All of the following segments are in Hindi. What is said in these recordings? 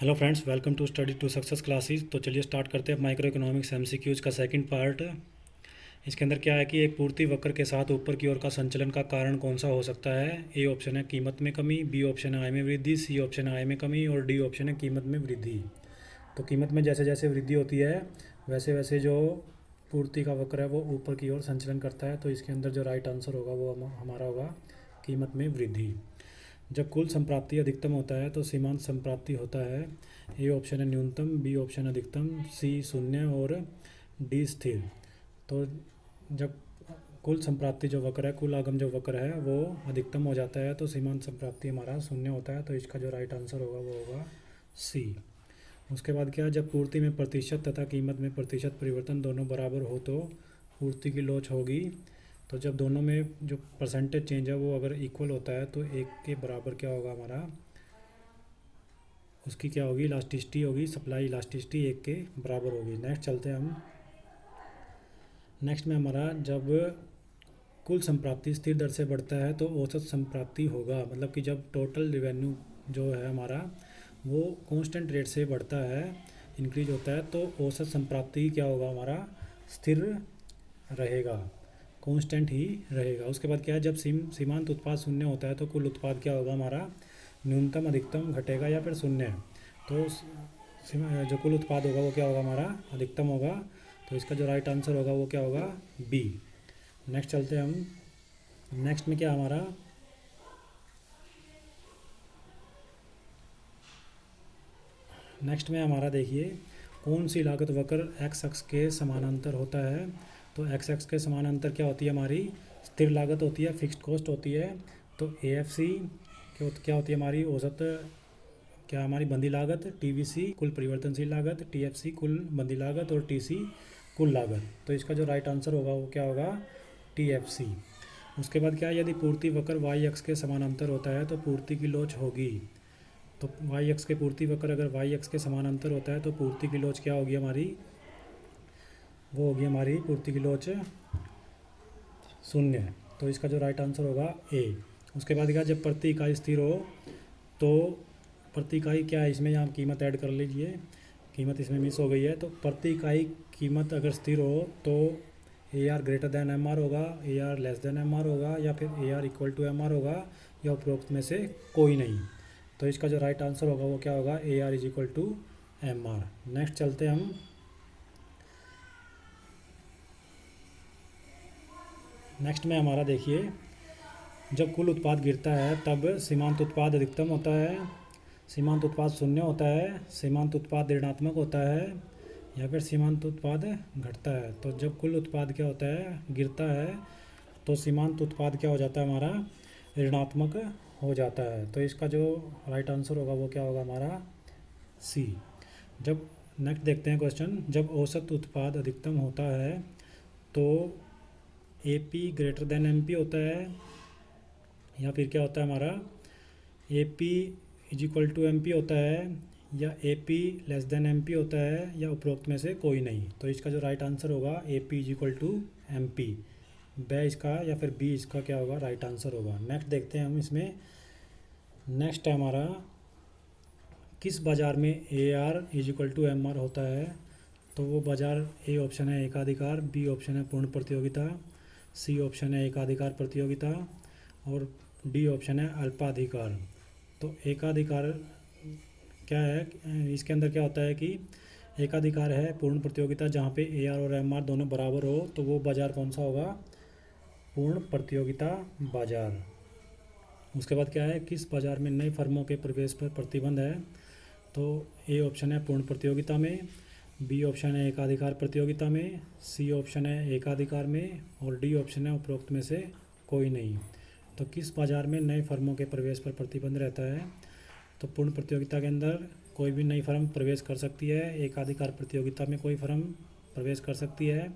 Hello friends, welcome to study to success classes. तो चलिए स्टार्ट करते हैं माइक्रो इकोनॉमिक्स एमसीक्यूज का सेकंड पार्ट। इसके अंदर क्या है कि एक पूर्ति वक्र के साथ ऊपर की ओर का संचलन का कारण कौन सा हो सकता है। ए ऑप्शन है कीमत में कमी, बी ऑप्शन है आय में वृद्धि, सी ऑप्शन है आय में कमी और डी ऑप्शन है कीमत में वृद्धि। तो कीमत में जैसे जैसे वृद्धि होती है वैसे वैसे जो पूर्ति का वक्र है वो ऊपर की ओर संचलन करता है। तो इसके अंदर जो राइट आंसर होगा वो हमारा होगा कीमत में वृद्धि। जब कुल संप्राप्ति अधिकतम होता है तो सीमांत संप्राप्ति होता है। ए ऑप्शन है न्यूनतम, बी ऑप्शन अधिकतम, सी शून्य और डी स्थिर। तो जब कुल संप्राप्ति जो वक्र है, कुल आगम जो वक्र है वो अधिकतम हो जाता है तो सीमांत संप्राप्ति हमारा शून्य होता है। तो इसका जो राइट आंसर होगा वो होगा सी। उसके बाद क्या है, जब पूर्ति में प्रतिशत तथा कीमत में प्रतिशत परिवर्तन दोनों बराबर हो तो पूर्ति की लोच होगी। तो जब दोनों में जो परसेंटेज चेंज है वो अगर इक्वल होता है तो एक के बराबर क्या होगा हमारा, उसकी क्या होगी, इलास्टिसिटी होगी, सप्लाई इलास्टिसिटी एक के बराबर होगी। नेक्स्ट चलते हैं हम। नेक्स्ट में हमारा जब कुल संप्राप्ति स्थिर दर से बढ़ता है तो औसत संप्राप्ति होगा। मतलब कि जब टोटल रिवेन्यू जो है हमारा वो कांस्टेंट रेट से बढ़ता है, इंक्रीज होता है, तो औसत संप्राप्ति क्या होगा हमारा, स्थिर रहेगा, कांस्टेंट ही रहेगा। उसके बाद क्या है, जब सीमांत उत्पाद शून्य होता है तो कुल उत्पाद क्या होगा हमारा, न्यूनतम अधिकतम घटेगा या फिर शून्य। तो जो कुल उत्पाद होगा वो क्या होगा हमारा, अधिकतम होगा। तो इसका जो राइट आंसर होगा वो क्या होगा, बी। नेक्स्ट चलते हैं हम। नेक्स्ट में क्या हमारा, नेक्स्ट में हमारा देखिए कौन सी लागत वक्र एक्स अक्ष के समानांतर होता है। तो एक्स अक्ष के समानांतर क्या होती है हमारी, स्थिर लागत होती है, फिक्स्ड कॉस्ट होती है। तो ए एफ सी क्या होती है हमारी औसत, क्या हमारी बंदी लागत, टी वी सी कुल परिवर्तनशील लागत, टी एफ सी कुल बंदी लागत और टी सी कुल लागत। तो इसका जो राइट आंसर होगा वो क्या होगा, टी एफ सी। उसके बाद क्या है, यदि पूर्ति वक्र वाई अक्ष के समानांतर होता है तो पूर्ति की लोच होगी। तो वाई अक्ष के पूर्ति वक्र अगर वाई अक्ष के समानांतर होता है तो पूर्ति की लोच क्या होगी हमारी, वो होगी हमारी पूर्ति की लोच शून्य। तो इसका जो राइट आंसर होगा ए। उसके बाद क्या, जब प्रति इकाई स्थिर हो तो प्रति इकाई क्या है, इसमें यहाँ कीमत ऐड कर लीजिए, कीमत इसमें मिस हो गई है। तो प्रति इकाई कीमत अगर स्थिर हो तो A R greater than M R होगा, A R less than M R होगा, या फिर A R equal to M R होगा, या उपरोक्त में से कोई नहीं। तो इसका जो राइट आंसर होगा वो क्या होगा, A R is equal to M R. Next चलते हैं हम। नेक्स्ट में हमारा देखिए, जब कुल उत्पाद गिरता है तब सीमांत उत्पाद अधिकतम होता है, सीमांत उत्पाद शून्य होता है, सीमांत उत्पाद ऋणात्मक होता है, या फिर सीमांत उत्पाद घटता है। तो जब कुल उत्पाद क्या होता है, गिरता है, तो सीमांत उत्पाद क्या हो जाता है हमारा, ऋणात्मक हो जाता है। तो इसका जो राइट आंसर होगा वो क्या होगा हमारा, सी। जब नेक्स्ट देखते हैं क्वेश्चन, जब औसत उत्पाद अधिकतम होता है तो A P greater than M P होता है, या फिर क्या होता है हमारा, A P is equal to M P होता है, या A P less than M P होता है, या उपरोक्त में से कोई नहीं। तो इसका जो राइट आंसर होगा A P is equal to M P, ब इसका या फिर बी इसका क्या होगा, राइट आंसर होगा। नेक्स्ट देखते हैं हम इसमें। नेक्स्ट है हमारा, किस बाज़ार में A R is equal to M R होता है। तो वो बाज़ार, ए ऑप्शन है एकाधिकार, बी ऑप्शन है पूर्ण प्रतियोगिता, सी ऑप्शन है एकाधिकार प्रतियोगिता और डी ऑप्शन है अल्पाधिकार। तो एकाधिकार क्या है, इसके अंदर क्या होता है कि एकाधिकार है पूर्ण प्रतियोगिता, जहाँ पे ए आर और एम आर दोनों बराबर हो तो वो बाज़ार कौन सा होगा, पूर्ण प्रतियोगिता बाज़ार। उसके बाद क्या है, किस बाज़ार में नई फर्मों के प्रवेश पर प्रतिबंध है। तो ए ऑप्शन है पूर्ण प्रतियोगिता में, बी ऑप्शन है एकाधिकार प्रतियोगिता में, सी ऑप्शन है एकाधिकार में और डी ऑप्शन है उपरोक्त में से कोई नहीं। तो किस बाज़ार में नए फर्मों के प्रवेश पर प्रतिबंध रहता है। तो पूर्ण प्रतियोगिता के अंदर कोई भी नई फर्म प्रवेश कर सकती है, एकाधिकार प्रतियोगिता में कोई फर्म प्रवेश कर सकती है,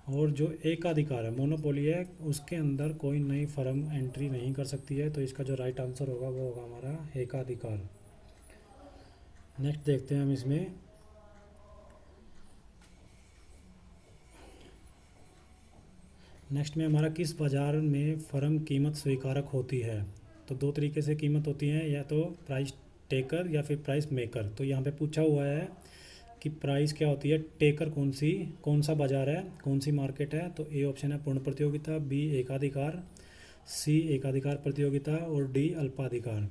और जो एकाधिकार है, मोनोपोली है, उसके अंदर कोई नई फर्म एंट्री नहीं कर सकती है। तो इसका जो राइट आंसर होगा वो होगा हमारा एकाधिकार। नेक्स्ट देखते हैं हम इसमें। नेक्स्ट में हमारा, किस बाज़ार में फर्म कीमत स्वीकारक होती है। तो दो तरीके से कीमत होती है, या तो प्राइस टेकर या फिर प्राइस मेकर। तो यहाँ पे पूछा हुआ है कि प्राइस क्या होती है, टेकर कौन सा बाजार है, कौन सी मार्केट है। तो ए ऑप्शन है पूर्ण प्रतियोगिता, बी एकाधिकार, सी एकाधिकार प्रतियोगिता और डी अल्पाधिकार।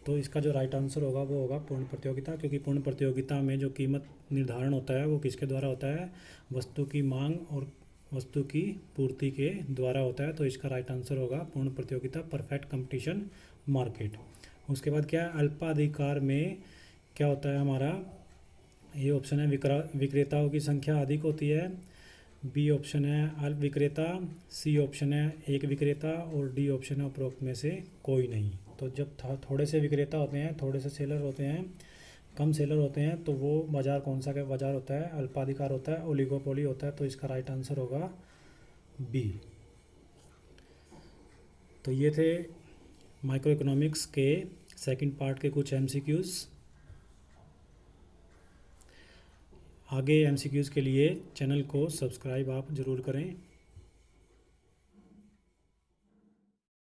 तो इसका जो राइट आंसर होगा वो होगा पूर्ण प्रतियोगिता, क्योंकि पूर्ण प्रतियोगिता में जो कीमत निर्धारण होता है वो किसके द्वारा होता है, वस्तु की मांग और वस्तु की पूर्ति के द्वारा होता है। तो इसका राइट आंसर होगा पूर्ण प्रतियोगिता, परफेक्ट कंपटीशन मार्केट। उसके बाद क्या है, अल्पाधिकार में क्या होता है हमारा, ये ऑप्शन है विक्रेताओं की संख्या अधिक होती है, बी ऑप्शन है अल्प विक्रेता, सी ऑप्शन है एक विक्रेता और डी ऑप्शन है उपरोक्त में से कोई नहीं। तो जब थोड़े से विक्रेता होते हैं, थोड़े से सेलर होते हैं, कम सेलर होते हैं, तो वो बाज़ार कौन सा का बाज़ार होता है, अल्पाधिकार होता है, ओलिगोपोली होता है। तो इसका राइट आंसर होगा बी। तो ये थे माइक्रो इकोनॉमिक्स के सेकंड पार्ट के कुछ एमसीक्यूज़। आगे एमसीक्यूज़ के लिए चैनल को सब्सक्राइब आप ज़रूर करें।